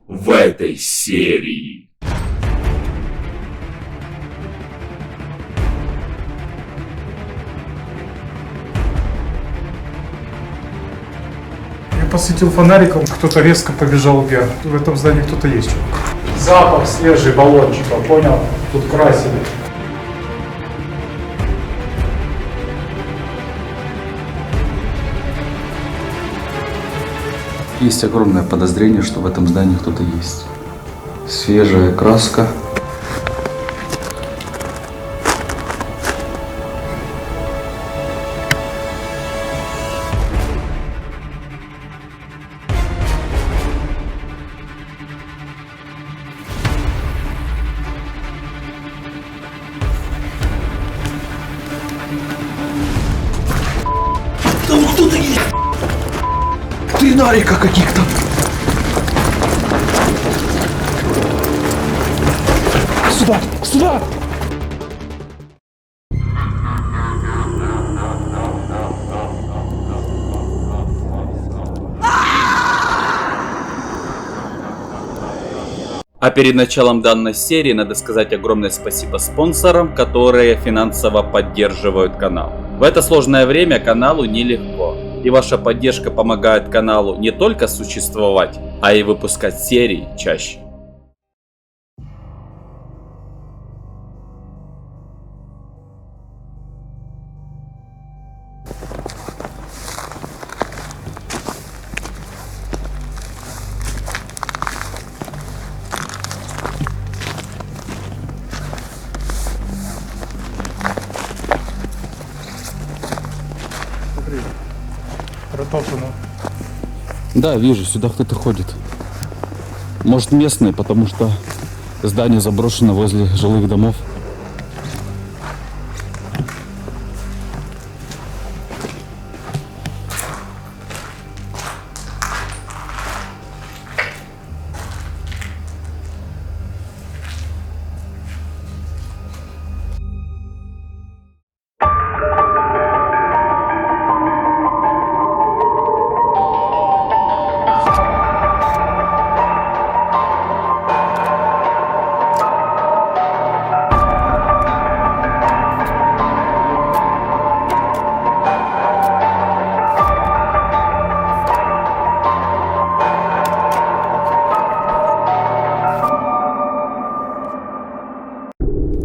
в этой серии. Я посветил фонариком, кто-то резко побежал вверх. В этом здании кто-то есть. Запах свежий баллончика, понял? Тут красили. Есть огромное подозрение, что в этом здании кто-то есть. Свежая краска. Там кто-то есть! Три нарика каких-то! Сюда! Сюда! А перед началом данной серии надо сказать огромное спасибо спонсорам, которые финансово поддерживают канал. В это сложное время каналу нелегко. И ваша поддержка помогает каналу не только существовать, а и выпускать серии чаще. Протоптано. Да, вижу, сюда кто-то ходит. Может, местные, потому что здание заброшено возле жилых домов.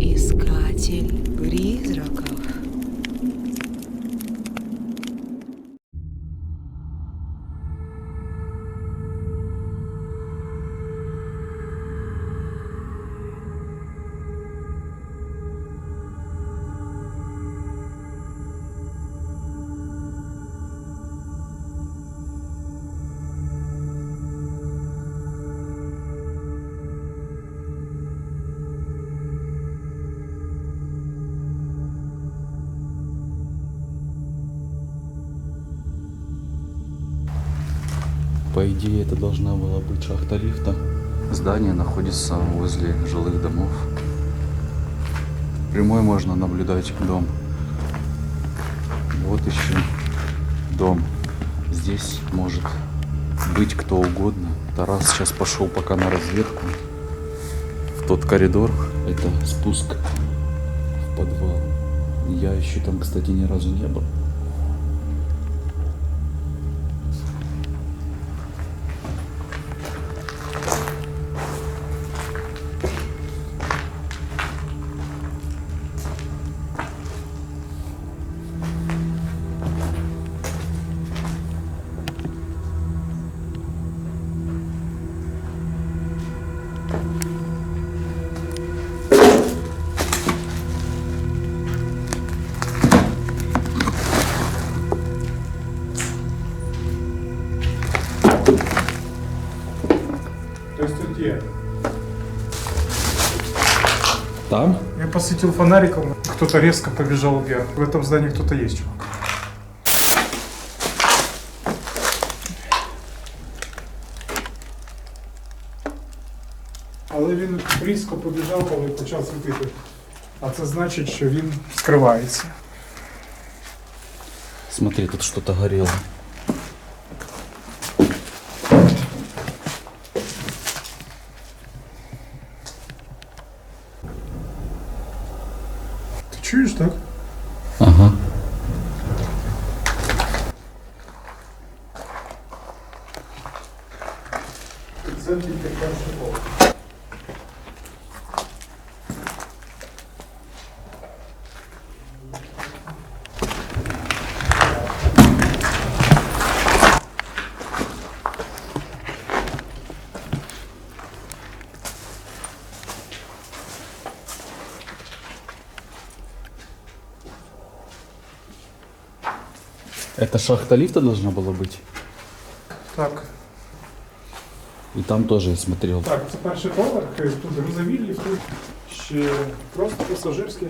Искатель призраков. По идее, это должна была быть шахта лифта. Здание находится возле жилых домов. Прямой можно наблюдать дом. Вот еще дом. Здесь может быть кто угодно. Тарас сейчас пошел пока на разведку. В тот коридор. Это спуск в подвал. Я еще там, кстати, ни разу не был. То есть тут где? Там? Я посветил фонариком, кто-то резко побежал вверх. В этом здании кто-то есть, чувак. Але він різко побіжав, коли почав світити. А це значить, що він скривається. Смотри, тут что-то горело. Чуешь, так? Ага. Это шахта лифта должна была быть? Так. И там тоже я смотрел. Так, це перший поверх, тут грузові ліфти, ще просто пасажирські.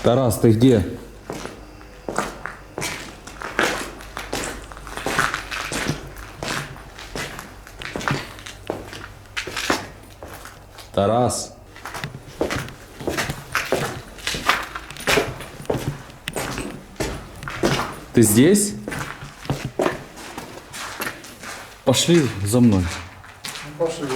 Тарас, ты где? Тарас. Ты здесь? Пошли за мной. Пошли.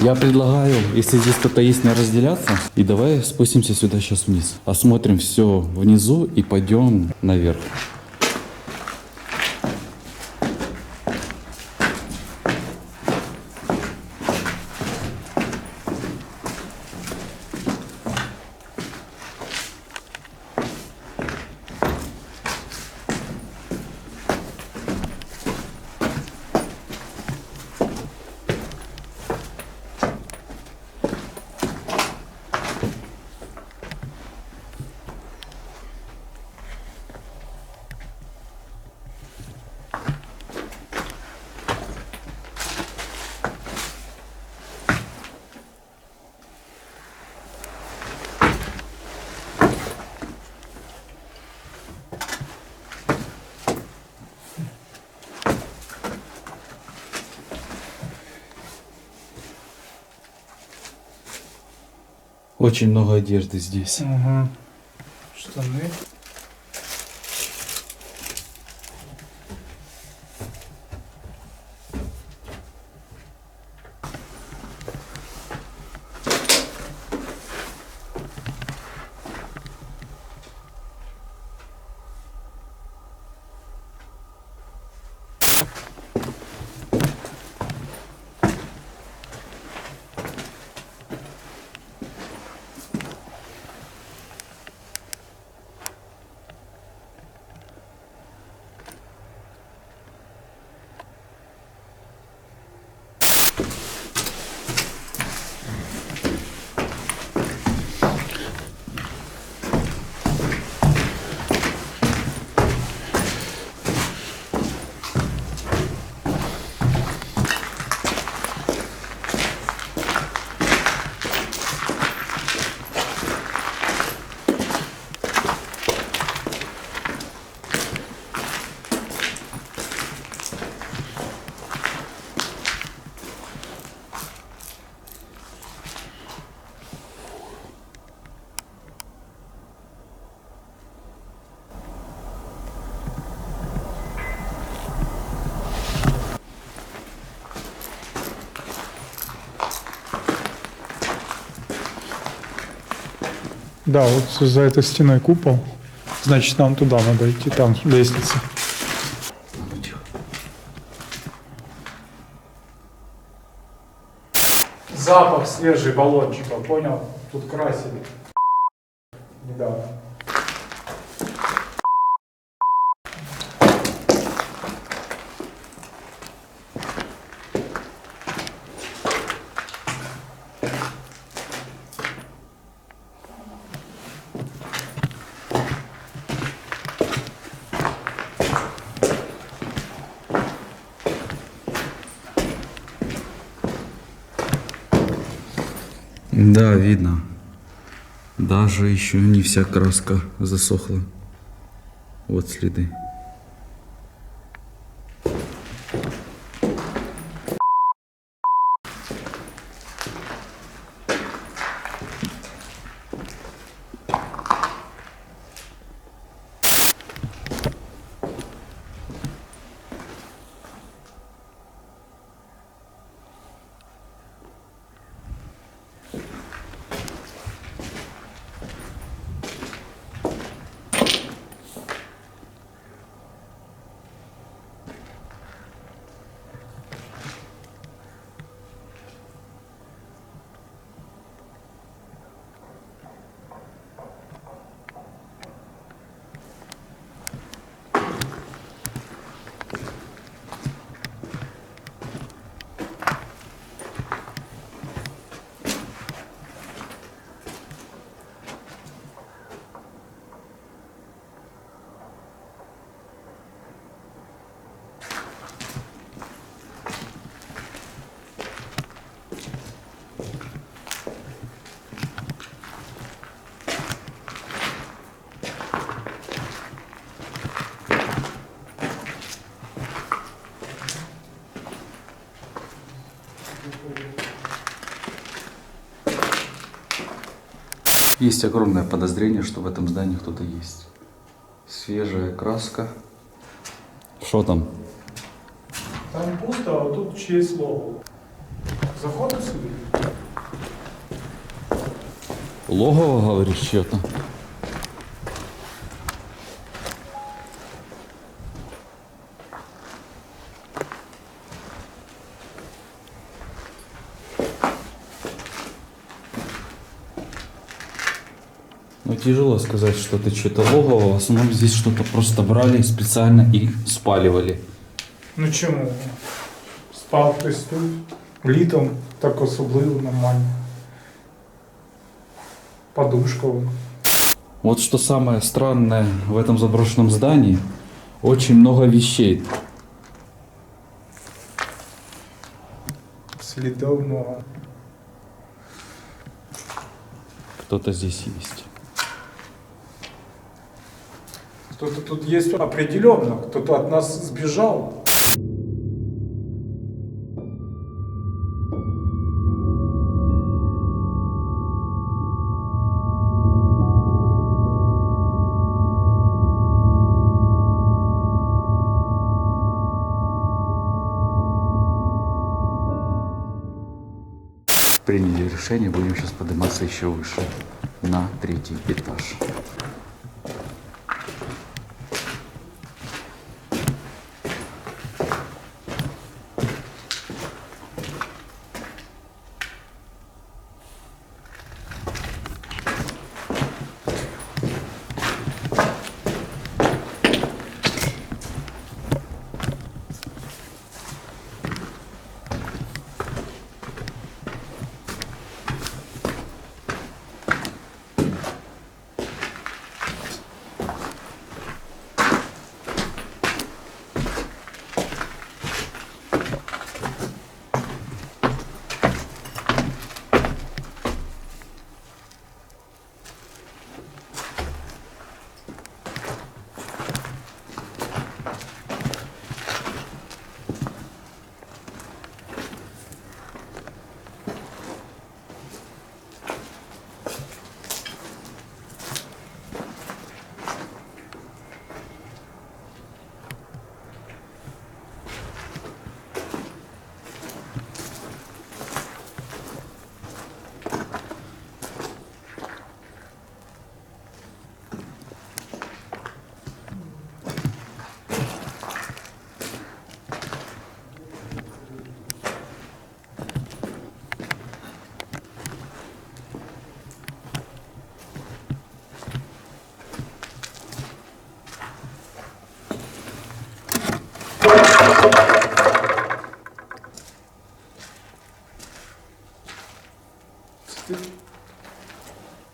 Я предлагаю, если здесь кто-то есть, не разделяться. И давай спустимся сюда сейчас вниз. Осмотрим все внизу и пойдем наверх. Очень много одежды здесь. Угу. Штаны. Да, вот за этой стеной купол. Значит, нам туда надо идти, там лестница. Запах свежий баллончика, понял? Тут красили. Недавно. Да, видно. Даже еще не вся краска засохла. Вот следы. Есть огромное подозрение, что в этом здании кто-то есть. Свежая краска. Что там? Там пусто, а вот тут чье-то логово. Заходим сюда? Логово, говоришь, чье-то? Ну, тяжело сказать, что это что-то логово. В основном здесь что-то просто брали специально и спаливали. Ну чому? Спав хтось тут. Літом так особливо нормально. Подушка. вон. Вот что самое странное в этом заброшенном здании. Очень много вещей. Слідів много. Кто-то здесь есть. Кто-то тут есть определенно. Кто-то от нас сбежал. Приняли решение, будем сейчас подниматься еще выше, на 3-й этаж.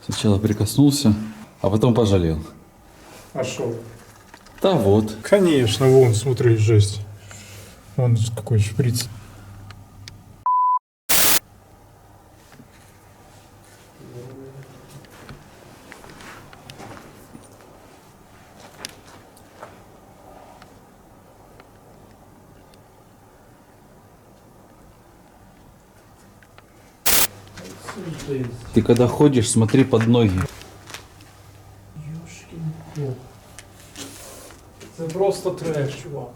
Сначала прикоснулся, а потом пожалел. А шо? Да вот. Конечно, вон, смотри, жесть. Вон какой шприц. Ты когда ходишь, смотри под ноги. Ёшкин кот. Это просто трэш, чувак.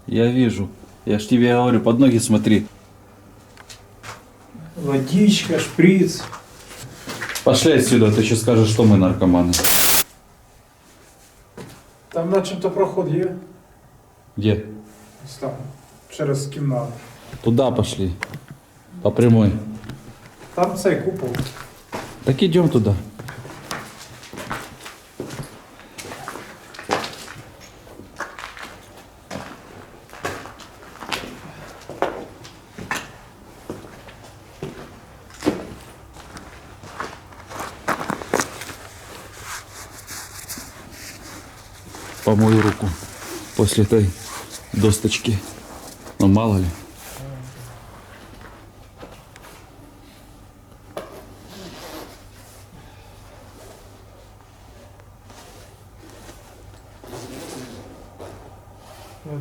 Я вижу. Я ж тебе говорю, под ноги смотри. Водичка, шприц. Пошли отсюда, ты еще скажешь, что мы наркоманы. Там начебто проход є. Где? Ось там. Через кімнату. Туда пошли. По прямой. Там цей купол. Так идем туда. Помою руку после этой досточки. Ну мало ли.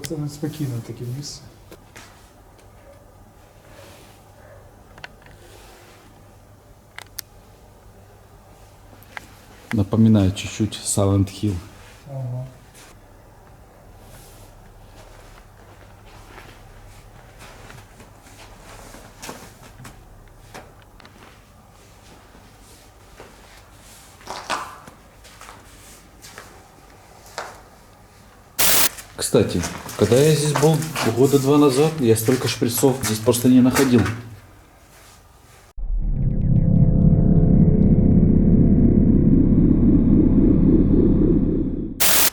Це неспокійне таке місце. Напоминает чуть-чуть Silent Hill. Ага. Кстати, когда я здесь был года 2 назад, я столько шприцов здесь просто не находил.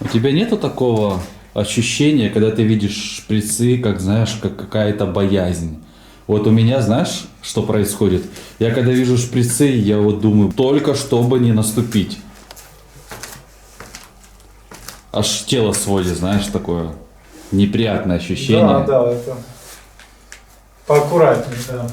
У тебя нету такого ощущения, когда ты видишь шприцы, как знаешь, как какая-то боязнь? Вот у меня, знаешь, что происходит? Я когда вижу шприцы, я вот думаю, только чтобы не наступить. Аж тело сводит, знаешь, такое неприятное ощущение. Да, это поаккуратнее, да.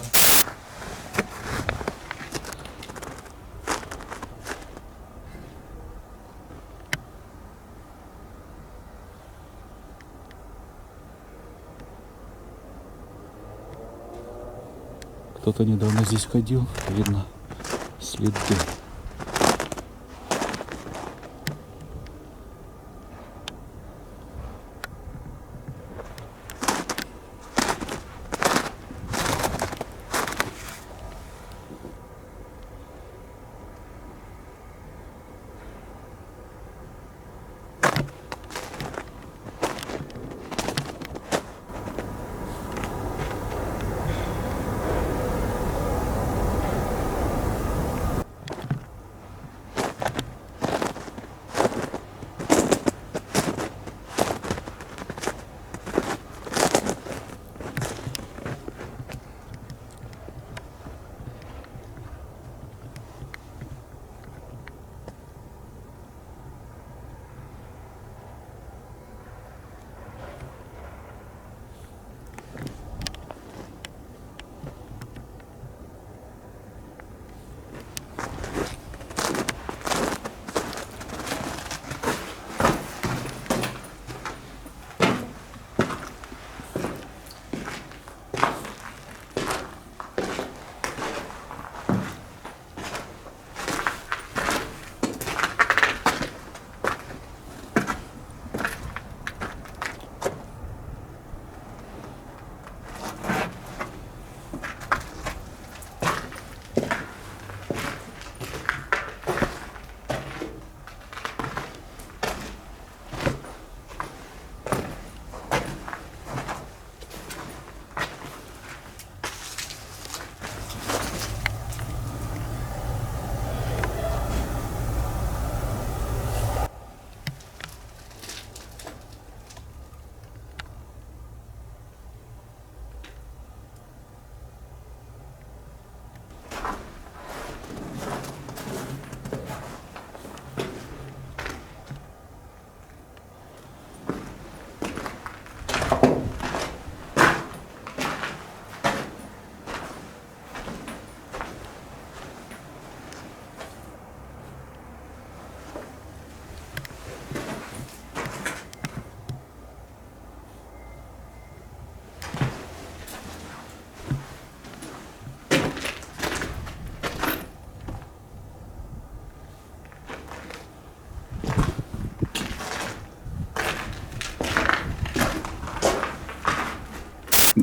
Кто-то недавно здесь ходил, видно следы.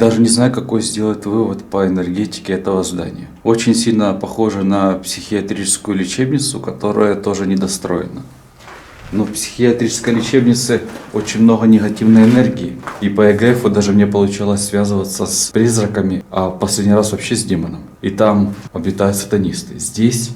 Даже не знаю, какой сделать вывод по энергетике этого здания. Очень сильно похоже на психиатрическую лечебницу, которая тоже недостроена. Но в психиатрической лечебнице очень много негативной энергии. И по ЭГФу даже мне получалось связываться с призраками, а последний раз вообще с демоном. И там обитают сатанисты. Здесь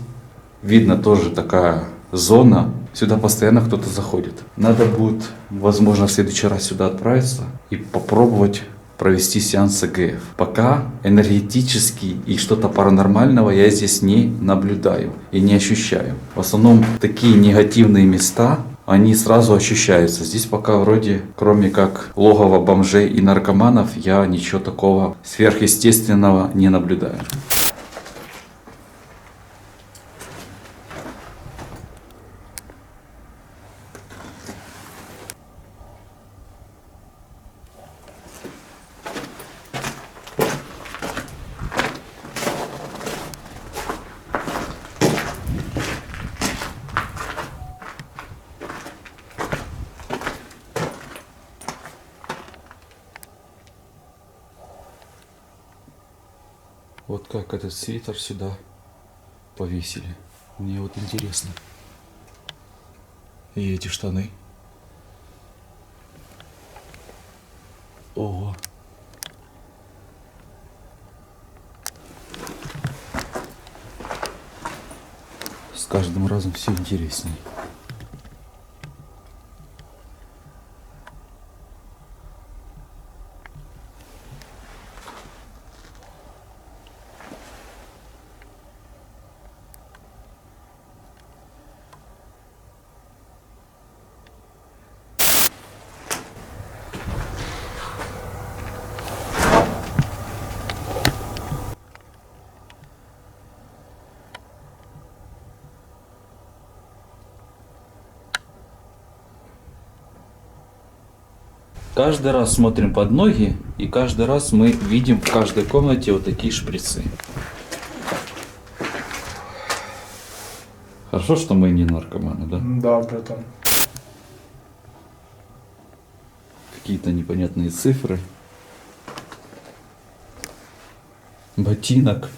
видно тоже такая зона. Сюда постоянно кто-то заходит. Надо будет, возможно, в следующий раз сюда отправиться и попробовать провести сеанс ЭГФ. Пока энергетически и что-то паранормального я здесь не наблюдаю и не ощущаю. В основном такие негативные места, они сразу ощущаются. Здесь пока вроде, кроме как логово бомжей и наркоманов, я ничего такого сверхъестественного не наблюдаю. Вот как этот свитер сюда повесили. Мне вот интересно. И эти штаны. Ого. С каждым разом все интереснее. Каждый раз смотрим под ноги, и каждый раз мы видим в каждой комнате вот такие шприцы. Хорошо, что мы не наркоманы, да? Да, братан. Какие-то непонятные цифры. Ботинок.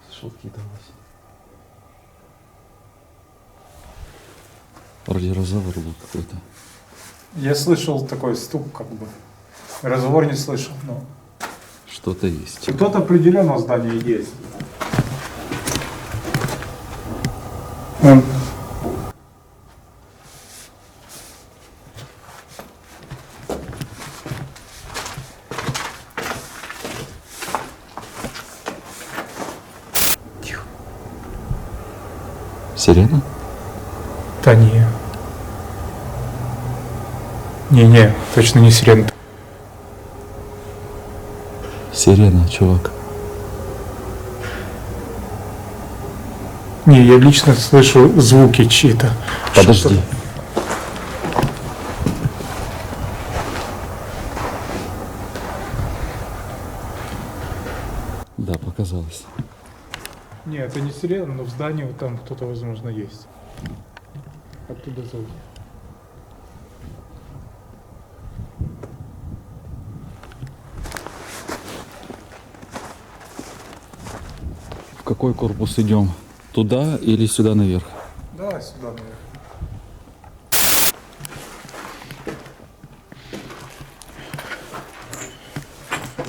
Слышал какие-то голоса? Вроде разговор был какой-то. Я слышал такой стук, как бы. Разговор не слышал, но... Что-то есть. Кто-то определенно в здании есть. Он... Сирена? Да не. Не, точно не сирена. Сирена, чувак. Не, я лично слышу звуки чьи-то. Подожди. Что-то- Да, показалось. Не, это не сирена, но в здании вот там кто-то, возможно, есть. Оттуда зовут. В какой корпус идем? Туда или сюда наверх? Да, сюда, наверное.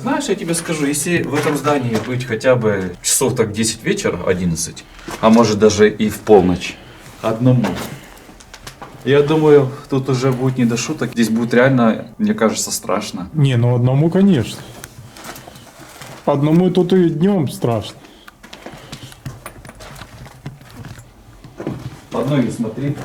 Знаешь, я тебе скажу, если в этом здании быть хотя бы часов так 10 вечера, 11, а может даже и в полночь, одному, я думаю, тут уже будет не до шуток, здесь будет реально, мне кажется, страшно. Не, ну одному, конечно. Одному тут и днем страшно. Под ноги смотри.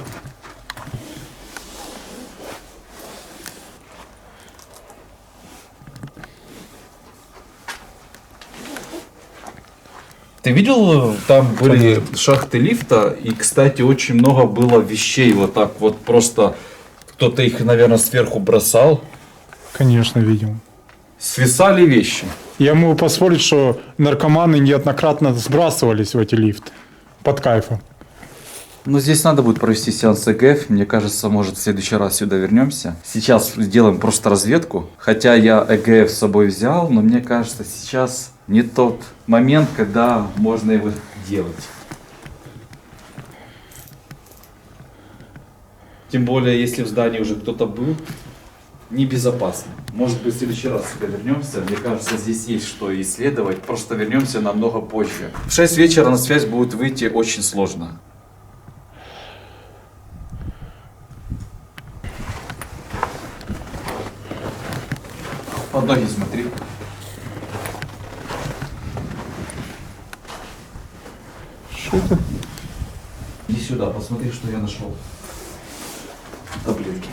Ты видел, там были шахты лифта, и, кстати, очень много было вещей вот так вот просто, кто-то их, наверное, сверху бросал. Конечно, видим. Свисали вещи. Я могу поспорить, что наркоманы неоднократно сбрасывались в эти лифты. Под кайфом. Ну, здесь надо будет провести сеанс ЭГФ. Мне кажется, может, в следующий раз сюда вернемся. Сейчас сделаем просто разведку. Хотя я ЭГФ с собой взял, но мне кажется, сейчас не тот момент, когда можно его делать. Тем более, если в здании уже кто-то был, небезопасно. Может быть, в следующий раз сюда вернемся. Мне кажется, здесь есть что исследовать. Просто вернемся намного позже. В 6 вечера на связь будет выйти очень сложно. Под ноги смотри. Что это? Иди сюда, посмотри, что я нашел. Таблетки.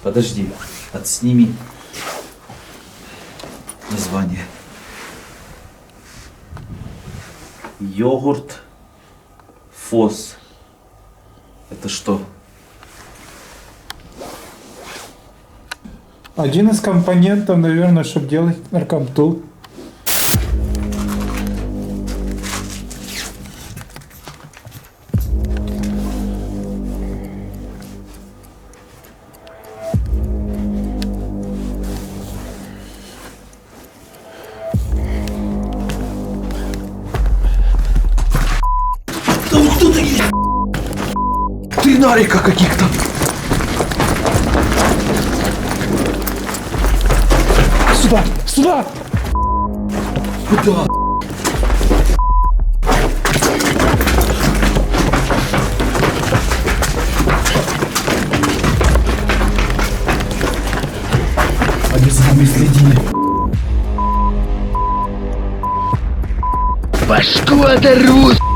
Подожди, отсними название. Йогурт ФОС. Это что? Один из компонентов, наверное, чтобы делать наркомтул. Да вот кто-то есть! Три нарика каких-то! Сюда! Сюда! Куда? Они за нами следили. Башку оторву!